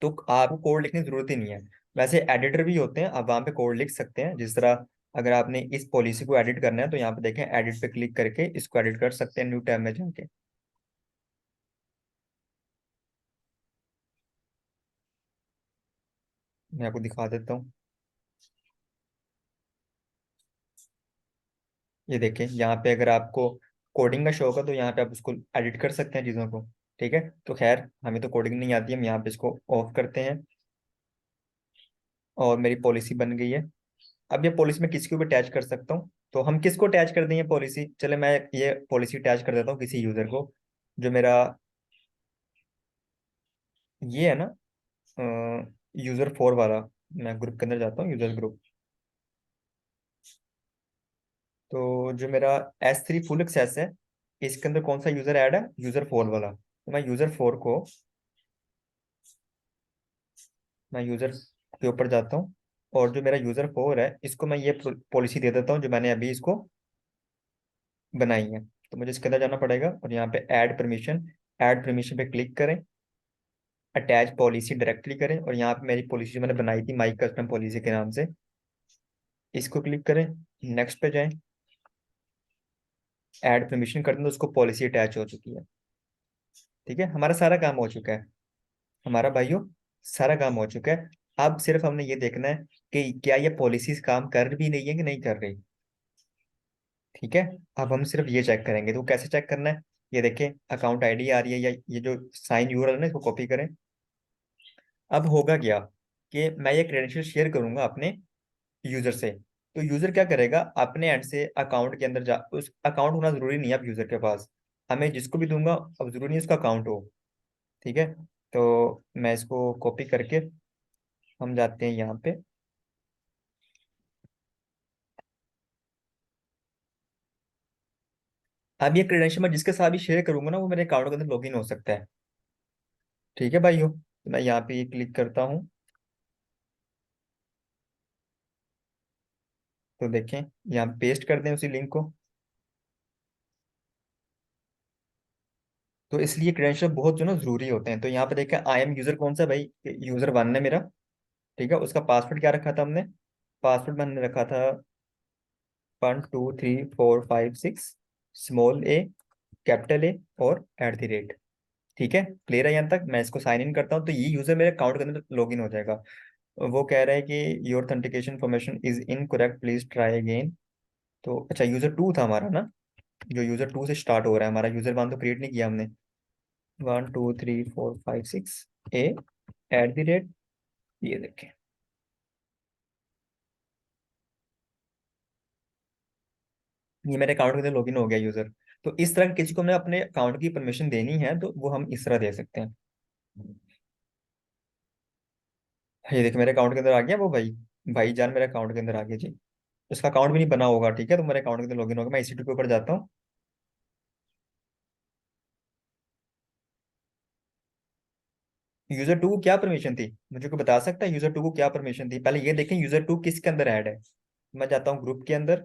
तो आपको कोड लिखने की जरूरत ही नहीं है। वैसे एडिटर भी होते हैं, आप वहाँ पे कोड लिख सकते हैं। जिस तरह अगर आपने इस पॉलिसी को एडिट करना है, तो यहाँ पे देखें एडिट पे क्लिक करके इसको एडिट कर सकते हैं न्यू टैब में जाके। मैं आपको दिखा देता हूँ। ये देखें, यहाँ पे अगर आपको कोडिंग का शौक है तो यहाँ पे आप उसको एडिट कर सकते हैं चीज़ों को। ठीक है, तो खैर हमें तो कोडिंग नहीं आती, हम यहाँ पे इसको ऑफ करते हैं और मेरी पॉलिसी बन गई है। अब ये पॉलिसी मैं किसके ऊपर अटैच कर सकता हूँ, तो हम किसको अटैच कर दें ये पॉलिसी, चले मैं ये पॉलिसी अटैच कर देता हूँ किसी यूजर को। जो मेरा ये है ना यूजर 4 वाला, मैं ग्रुप के अंदर जाता हूँ, यूजर ग्रुप। तो जो मेरा S3 फुल एक्सेस है, इसके अंदर कौन सा यूजर ऐड है, यूजर 4 वाला। तो मैं यूजर के ऊपर जाता हूँ और जो मेरा यूजर 4 है इसको मैं ये पॉलिसी दे देता हूँ जो मैंने अभी इसको बनाई है। तो मुझे इसके अंदर जाना पड़ेगा और यहाँ पे ऐड परमिशन पे क्लिक करें, अटैच पॉलिसी डायरेक्टली करें और यहाँ पे मेरी पॉलिसी जो मैंने बनाई थी माई कस्टम पॉलिसी के नाम से, इसको क्लिक करें, नेक्स्ट पे जाएं, ऐड परमिशन कर दें, तो उसको पॉलिसी अटैच हो चुकी है। ठीक है, हमारा सारा काम हो चुका है, हमारा भाइयों सारा काम हो चुका है। अब सिर्फ हमने ये देखना है कि क्या ये पॉलिसीज काम कर भी रही है कि नहीं कर रही। ठीक है, अब हम सिर्फ ये चेक करेंगे, तो कैसे चेक करना है, ये देखें अकाउंट आईडी आ रही है, या ये जो साइन यूआरएल है ना इसको कॉपी करें। अब होगा क्या कि मैं ये क्रेडेंशियल शेयर करूंगा अपने यूजर से, तो यूजर क्या करेगा अपने एंड से अकाउंट के अंदर जा, उस अकाउंट होना जरूरी नहीं है अब यूजर के पास, हमें जिसको भी दूंगा अब जरूरी नहीं है उसका अकाउंट हो। ठीक है, तो मैं इसको कॉपी करके हम जाते हैं यहाँ पे। अब ये क्रेडेंशियल मैं जिसके साथ भी शेयर करूंगा ना, वो मेरे अकाउंट के अंदर लॉगिन हो सकता है। ठीक है भाइयों, तो मैं यहाँ पे ये क्लिक करता हूँ। तो देखें, यहाँ पेस्ट कर दें उसी लिंक को। तो इसलिए क्रेडेंशियल बहुत जो ना जरूरी होते हैं। तो यहाँ पे देखें, आई एम यूजर कौन सा भाई, यूजर वन है मेरा। ठीक है, उसका पासवर्ड क्या रखा था हमने? पासवर्ड मैंने रखा था 1 2 3 4 5 6, स्मॉल ए, कैपिटल ए और @ ठीक है, क्लियर है यहाँ तक? मैं इसको साइन इन करता हूँ तो ये यूजर मेरे अकाउंट के अंदर लॉगिन हो जाएगा। वो कह रहा है कि your authentication information is incorrect, please try again. तो अच्छा, यूजर टू था हमारा ना, जो यूजर टू से स्टार्ट हो रहा है, हमारा यूजर वन तो क्रिएट नहीं किया हमने। 1 2 3 4 5 6 ए ये देखें, ये मेरे अकाउंट के अंदर लॉगिन हो गया यूजर। तो इस तरह किसी को हमने अपने अकाउंट की परमिशन देनी है तो वो हम इस तरह दे सकते हैं। ये देखिए, मेरे अकाउंट के अंदर आ गया वो भाई जान मेरे अकाउंट के अंदर आ गया जी। उसका अकाउंट भी नहीं बना होगा, ठीक है, तो मेरे अकाउंट के अंदर लॉगिन होगा। मैं EC2 के ऊपर जाता हूँ। यूजर टू को क्या परमिशन थी, मुझे को बता सकता है यूजर टू को क्या परमिशन थी? पहले ये देखें यूजर टू किसके अंदर ऐड है। मैं जाता हूँ ग्रुप के अंदर।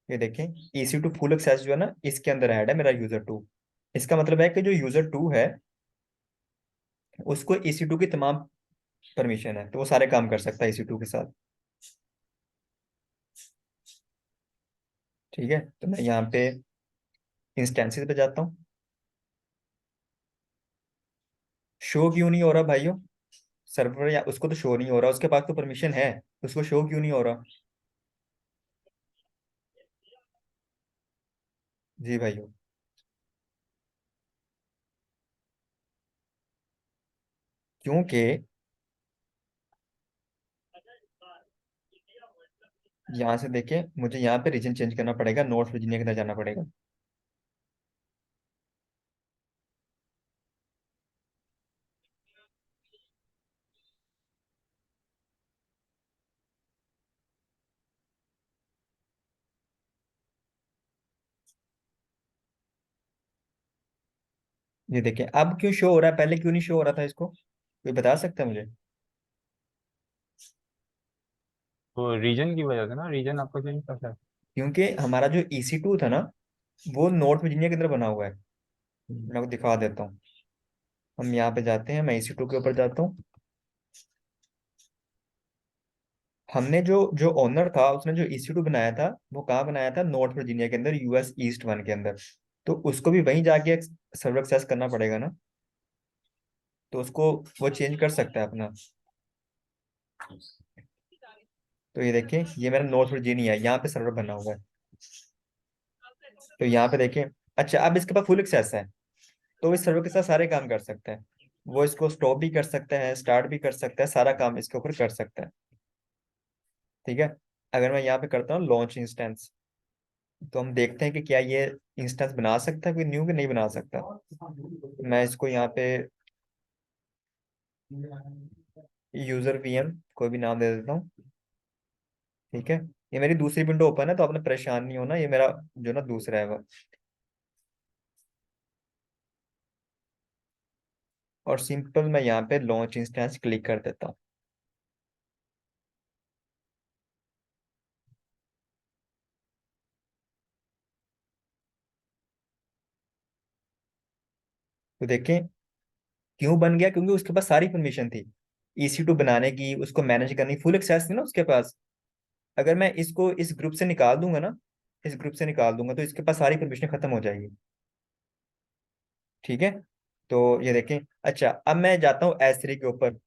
ये देखें, EC2 फुल एक्सेस जो है ना, इसके अंदर ऐड है मेरा यूजर टू। इसका मतलब है कि जो यूजर टू है उसको EC2 की तमाम परमिशन है, तो वो सारे काम कर सकता है EC2 के साथ। ठीक है, तो मैं यहाँ पे इंस्टेंसेस पे जाता हूँ। शो क्यों नहीं हो रहा भाइयों? सर्वर या उसको तो शो नहीं हो रहा, उसके पास तो परमिशन है, उसको शो क्यों नहीं हो रहा? जी भाइयों, क्योंकि यहाँ से देखिए, मुझे यहाँ पे रीजन चेंज करना पड़ेगा, नॉर्थ वर्जीनिया के अंदर जाना पड़ेगा। ये देखिए, अब क्यों शो हो रहा है, पहले क्यों नहीं शो हो रहा था इसको? कोई बता सकता है मुझे? तो रीजन की वजह से ना, रीजन आपका चेंज करता है। क्योंकि हमारा जो EC2 था ना, वो नॉर्थ वर्जीनिया के अंदर बना हुआ है। हम्म। मैं आपको दिखा देता हूँ। हम यहाँ पे जाते हैं, मैं EC2 के ऊपर जाता हूँ। हमने जो जो ओनर था उसने जो EC2 बनाया था, वो कहाँ बनाया था? नॉर्थ वर्जीनिया के अंदर, US ईस्ट 1 के अंदर। तो उसको भी वहीं जाके सर्वर एक्सेस करना पड़ेगा ना, तो उसको वो चेंज कर सकता है अपना। तो ये देखें, ये मेरा नॉर्थ वर्जीनिया है, यहाँ पे सर्वर बना हुआ है। तो यहाँ पे देखें, अच्छा अब इसके पास फुल एक्सेस है, तो इस सर्वर के साथ सारे काम कर सकता है। वो इसको स्टॉप भी कर सकता है, स्टार्ट भी कर सकता है, सारा काम इसके ऊपर कर सकता है। ठीक है, अगर मैं यहाँ पे करता हूँ लॉन्च इंस्टेंस, तो हम देखते हैं कि क्या ये इंस्टेंस बना सकता है कोई न्यू, कि नहीं बना सकता। मैं इसको यहाँ पे यूजर VM कोई भी नाम दे देता हूँ। ठीक है, ये मेरी दूसरी विंडो ओपन है, तो आपने परेशान नहीं होना, ये मेरा जो ना दूसरा है वो। और सिंपल मैं यहाँ पे लॉन्च इंस्टेंस क्लिक कर देता हूँ। तो देखें, क्यों बन गया? क्योंकि उसके पास सारी परमिशन थी EC2 बनाने की, उसको मैनेज करने की, फुल एक्सेस थी ना उसके पास। अगर मैं इसको इस ग्रुप से निकाल दूंगा ना, इस ग्रुप से निकाल दूंगा, तो इसके पास सारी परमिशन खत्म हो जाएगी। ठीक है, तो ये देखें। अच्छा, अब मैं जाता हूँ S3 के ऊपर।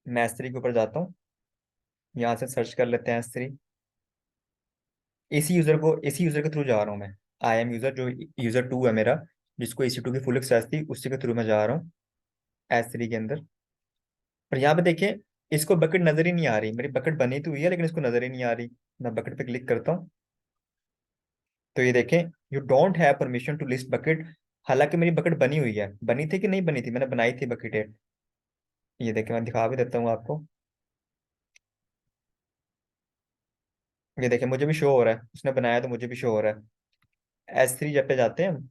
मैं S3 के ऊपर जाता हूँ, यहाँ से सर्च कर लेते हैं S3। इसी यूजर के थ्रू जा रहा हूँ मैं। IM यूजर, जो यूजर टू है मेरा, जिसको EC2 की फुल एक्सेस थी, उसी के थ्रू मैं जा रहा हूँ S3 के अंदर। और यहाँ पे देखिए, इसको बकेट नजर ही नहीं आ रही, मेरी बकेट बनी तो हुई है लेकिन इसको नजर ही नहीं आ रही। मैं बकेट पे क्लिक करता हूँ, तो ये देखें, you don't have permission to list bucket. हालांकि मेरी बकेट बनी हुई है, बनी थी कि नहीं बनी थी, मैंने बनाई थी बकेट। ये देखें, मैं दिखा भी देता हूँ आपको। ये देखें मुझे भी शो हो रहा है, उसने बनाया तो मुझे भी शो हो रहा है। S3 जब पे जाते हैं हम,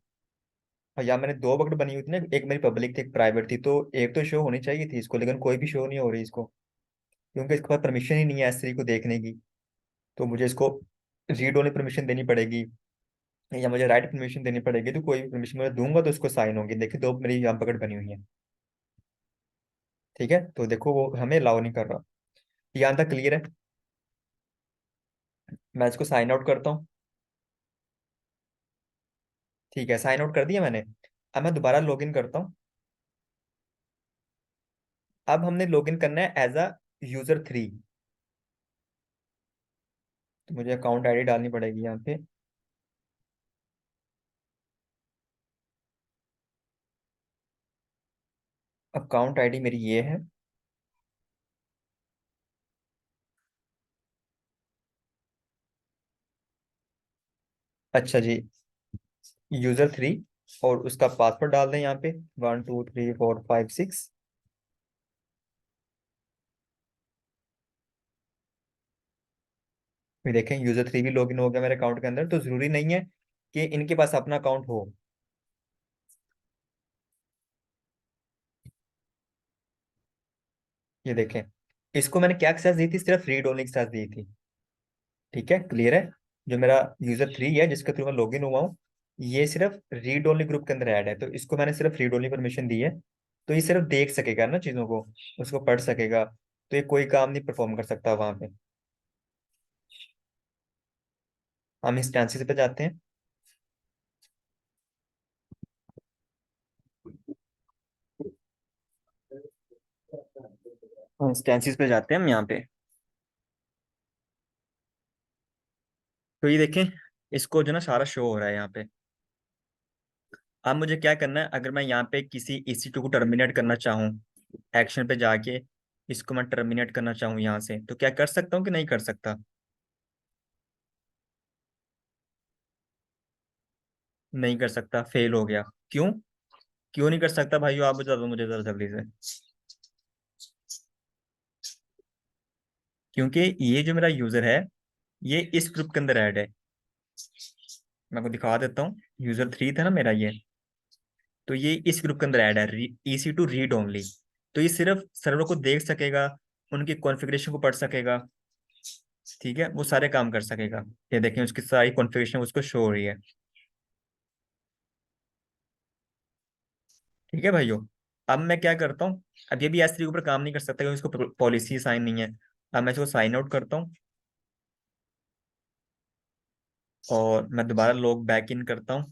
और यहाँ मैंने दो बकेट बनी हुई थी ना, एक मेरी पब्लिक थी एक प्राइवेट थी, तो एक तो शो होनी चाहिए थी इसको, लेकिन कोई भी शो नहीं हो रही इसको, क्योंकि इसके पास परमिशन ही नहीं है S3 को देखने की। तो मुझे इसको रीड ओनली परमिशन देनी पड़ेगी, या मुझे राइट परमिशन देनी पड़ेगी। तो कोई भी परमिशन मैं दूंगा तो उसको साइन होगी। देखिए दो मेरी यहाँ पकड़ बनी हुई है। ठीक है, तो देखो वो हमें अलाउ नहीं कर रहा। यहाँ तक क्लियर है? मैं इसको साइन आउट करता हूँ। ठीक है, साइन आउट कर दिया मैंने। अब मैं दोबारा लॉगिन करता हूँ। अब हमने लॉगिन करना है एज अ यूजर 3। तो मुझे अकाउंट आईडी डालनी पड़ेगी यहाँ पे। अकाउंट आईडी मेरी ये है। अच्छा जी, यूजर 3, और उसका पासवर्ड डाल दें यहाँ पे, 1 2 3 4 5 6। फिर देखें यूजर 3 भी लॉगिन हो गया मेरे अकाउंट के अंदर। तो जरूरी नहीं है कि इनके पास अपना अकाउंट हो। ये देखें, इसको मैंने क्या एक्सेस दी थी? सिर्फ रीड ओनली एक्सेस दी थी। ठीक है, क्लियर है? जो मेरा यूजर 3 है जिसके थ्रू मैं लॉगिन हुआ हूँ, ये सिर्फ रीड ओनली ग्रुप के अंदर ऐड है, तो इसको मैंने सिर्फ रीड ओनली परमिशन दी है। तो ये सिर्फ देख सकेगा ना चीजों को, उसको पढ़ सकेगा। तो ये कोई काम नहीं परफॉर्म कर सकता वहां पे। हम इंस्टेंसेस पे जाते हैं। इंस्टेंसेस पे जाते हैं हम यहाँ पे। तो ये देखें, इसको जो ना सारा शो हो रहा है यहाँ पे। अब मुझे क्या करना है, अगर मैं यहाँ पे किसी EC2 को टर्मिनेट करना चाहूँ, एक्शन पे जाके इसको मैं टर्मिनेट करना चाहूँ यहाँ से, तो क्या कर सकता हूँ कि नहीं कर सकता? नहीं कर सकता, फेल हो गया। क्यों? क्यों नहीं कर सकता भाइयों, आप बता दो मुझे जरा जल्दी से। क्योंकि ये जो मेरा यूजर है, ये इस ग्रुप के अंदर ऐड है। मैं आपको दिखा देता हूँ। यूजर 3 था ना मेरा ये, तो ये इस ग्रुप के अंदर ऐड है, EC2 रीड ओनली। तो ये सिर्फ सर्वर को देख सकेगा, उनकी कॉन्फ़िगरेशन को पढ़ सकेगा। ठीक है, वो सारे काम कर सकेगा। ये देखें उसकी सारी कॉन्फ़िगरेशन उसको शो हो रही है। ठीक है भाइयों, अब मैं क्या करता हूँ, अब ये भी S3 के ऊपर काम नहीं कर सकता क्योंकि इसको पॉलिसी साइन नहीं है। अब मैं इसको साइन आउट करता हूँ, और मैं दोबारा लॉग बैक इन करता हूँ।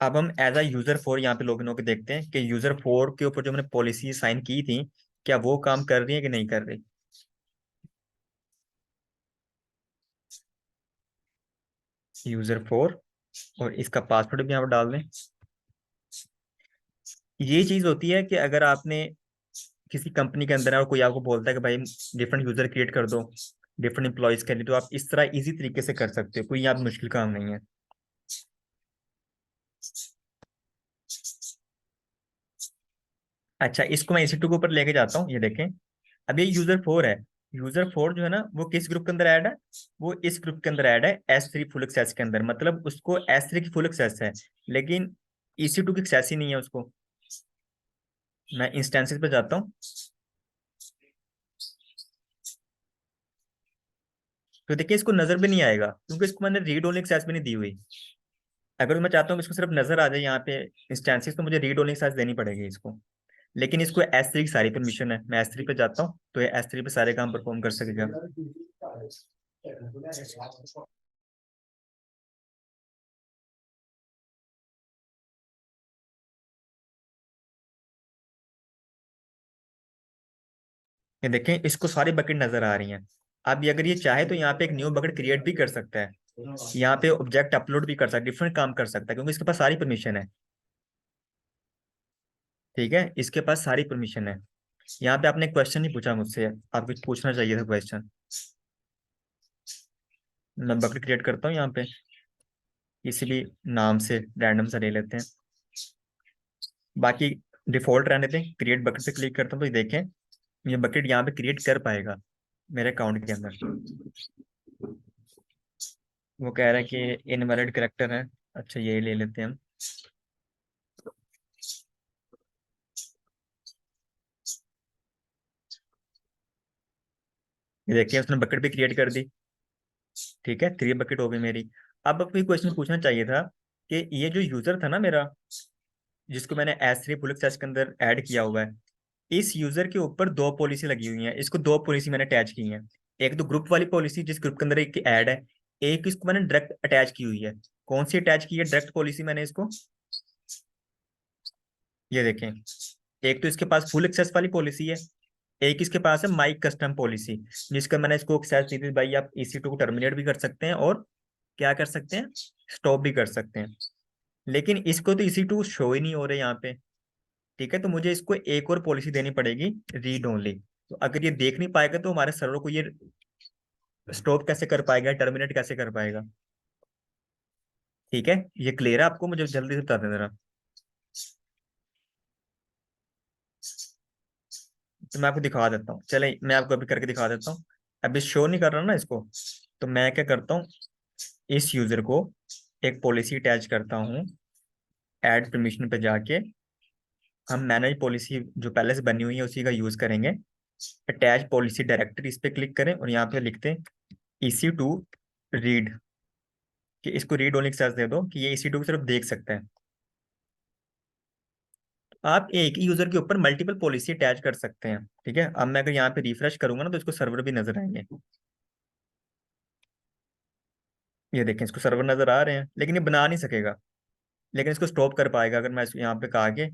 अब हम एज अ यूजर 4 यहाँ पे लॉग इन होकर देखते हैं कि यूजर 4 के ऊपर जो मैंने पॉलिसी साइन की थी, क्या वो काम कर रही है कि नहीं कर रही। यूजर 4, और इसका पासवर्ड भी यहाँ पर डाल दें। ये चीज होती है कि अगर आपने किसी कंपनी के अंदर है और कोई आपको बोलता है कि भाई डिफरेंट यूजर क्रिएट कर दो डिफरेंट एम्प्लॉयज के लिए, तो आप इस तरह इजी तरीके से कर सकते हो, कोई यहाँ पे मुश्किल काम नहीं है। अच्छा, इसको मैं EC2 के ऊपर लेके जाता हूँ। ये देखें, अब ये यूजर 4 है। यूजर 4 जो है ना, वो किस ग्रुप के अंदर ऐड है? वो इस ग्रुप के अंदर ऐड है, S3 फुल एक्सेस के अंदर। मतलब उसको S3 की फुल एक्सेस है, लेकिन EC2 की एक्सेस ही नहीं है उसको। मैं इंस्टेंसेस पे जाता हूँ। तो देखिए इसको नजर भी नहीं आएगा, क्योंकि इसको मैंने रीड ओनली एक्सेस भी नहीं दी हुई। अगर मैं चाहता हूँ कि इसको सिर्फ नजर आ जाए यहाँ पे इंस्टेंसेस, तो मुझे रीड ओनली एक्सेस देनी पड़ेगी इसको। लेकिन इसको S3 की सारी परमिशन है। मैं S3 पे जाता हूँ, तो ये S3 पे सारे काम परफॉर्म कर सकेगा। ये देखें, इसको सारी बकेट नजर आ रही हैं। अब ये अगर ये चाहे तो यहाँ पे एक न्यू बकेट क्रिएट भी कर सकता है, यहाँ पे ऑब्जेक्ट अपलोड भी कर सकता है, डिफरेंट काम कर सकता है, क्योंकि इसके पास सारी परमिशन है। ठीक है, इसके पास सारी परमिशन है। यहाँ पे आपने क्वेश्चन नहीं पूछा मुझसे, आप कुछ पूछना चाहिए था क्वेश्चन। मैं बकेट क्रिएट करता हूँ यहाँ पे, किसी भी नाम से रैंडम सा ले लेते हैं। बाकी डिफॉल्ट रहने दें। क्रिएट बकेट पे क्लिक करता हूँ तो ये देखें ये बकेट यहाँ पे क्रिएट कर पाएगा मेरे अकाउंट के अंदर। वो कह रहा है कि इनवैलिड करेक्टर है। अच्छा ये ले लेते हैं हम। ये देखिए उसने बकेट भी क्रिएट कर दी। ठीक है, 3 बकेट हो गई मेरी। अब कोई क्वेश्चन पूछना चाहिए था कि ये जो यूजर था ना मेरा, जिसको मैंने S3 फुल एक्सेस के अंदर ऐड किया हुआ है, इस यूजर के ऊपर 2 पॉलिसी लगी हुई है, इसको 2 पॉलिसी मैंने अटैच की है। एक तो ग्रुप वाली पॉलिसी जिस ग्रुप के अंदर एक ऐड है, एक इसको मैंने डायरेक्ट अटैच की हुई है। कौन सी अटैच की है डायरेक्ट पॉलिसी मैंने इसको? ये देखें, एक तो इसके पास फुल एक्सेस वाली पॉलिसी है, एक इसके पास है माई कस्टम पॉलिसी, जिसका मैंने इसको एक्सेस दी थी भाई आप EC2 को टर्मिनेट भी कर सकते हैं और क्या कर सकते हैं, स्टॉप भी कर सकते हैं। लेकिन इसको तो EC2 शो ही नहीं हो रहे यहाँ पे। ठीक है, तो मुझे इसको एक और पॉलिसी देनी पड़ेगी, रीड ओनली। तो अगर ये देख नहीं पाएगा तो हमारे सर्वर को ये स्टॉप कैसे कर पाएगा, टर्मिनेट कैसे कर पाएगा? ठीक है, ये क्लियर है आपको? मुझे जल्दी से बता दें जरा। तो मैं आपको दिखा देता हूँ, चले मैं आपको अभी करके दिखा देता हूँ। अभी शो नहीं कर रहा ना इसको, तो मैं क्या करता हूँ, इस यूजर को एक पॉलिसी अटैच करता हूँ। ऐड परमिशन पे जाके हम मैनेज पॉलिसी जो पहले से बनी हुई है उसी का यूज करेंगे। अटैच पॉलिसी डायरेक्टरी, इस पे क्लिक करें और यहाँ पे लिखते हैं EC2 रीड, कि इसको रीड ओनली एक्सेस दे दो कि ये EC2 की सिर्फ देख सकते हैं। आप एक ही यूजर के ऊपर मल्टीपल पॉलिसी अटैच कर सकते हैं। ठीक है, अब मैं अगर यहाँ पे रिफ्रेश करूंगा ना तो इसको सर्वर भी नजर आएंगे। ये देखें, इसको सर्वर नजर आ रहे हैं लेकिन ये बना नहीं सकेगा। लेकिन इसको स्टॉप कर पाएगा अगर मैं इसको यहाँ पे कहा के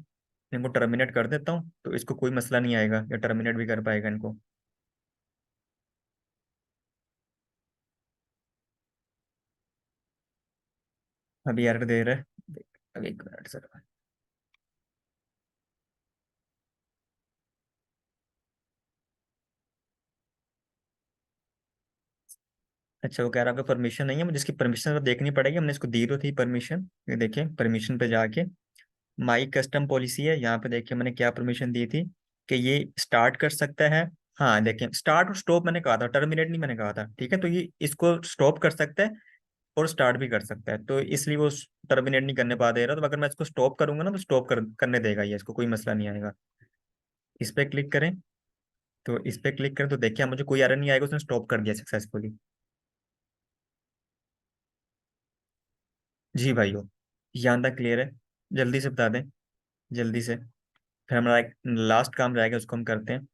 इनको टर्मिनेट कर देता हूँ, तो इसको कोई मसला नहीं आएगा, या टर्मिनेट भी कर पाएगा इनको। अभी एरर दे रहा है। अभी 1 मिनट सर। अच्छा, वो कह रहा है आपका परमिशन नहीं है, मुझे इसकी परमिशन तो देखनी पड़ेगी, हमने इसको दी तो थी परमिशन। ये देखिए परमिशन पे जाके माई कस्टम पॉलिसी है, यहाँ पे देखिए मैंने क्या परमिशन दी थी कि ये स्टार्ट कर सकता है। हाँ देखिए, स्टार्ट और स्टॉप मैंने कहा था, टर्मिनेट नहीं मैंने कहा था। ठीक है, तो ये इसको स्टॉप कर सकता है और स्टार्ट भी कर सकता है, तो इसलिए वो टर्मिनेट नहीं करने पा दे रहा। तो अगर मैं इसको स्टॉप करूंगा ना तो करने देगा ये, इसको कोई मसला नहीं आएगा। इस पे क्लिक करें, तो इस पे क्लिक करें तो देखिए मुझे कोई एरर नहीं आएगा, उसने स्टॉप कर दिया सक्सेसफुली। जी भाइयों, यहाँ तक क्लियर है? जल्दी से बता दें, जल्दी से। फिर हमारा एक लास्ट काम रहेगा, उसको हम करते हैं।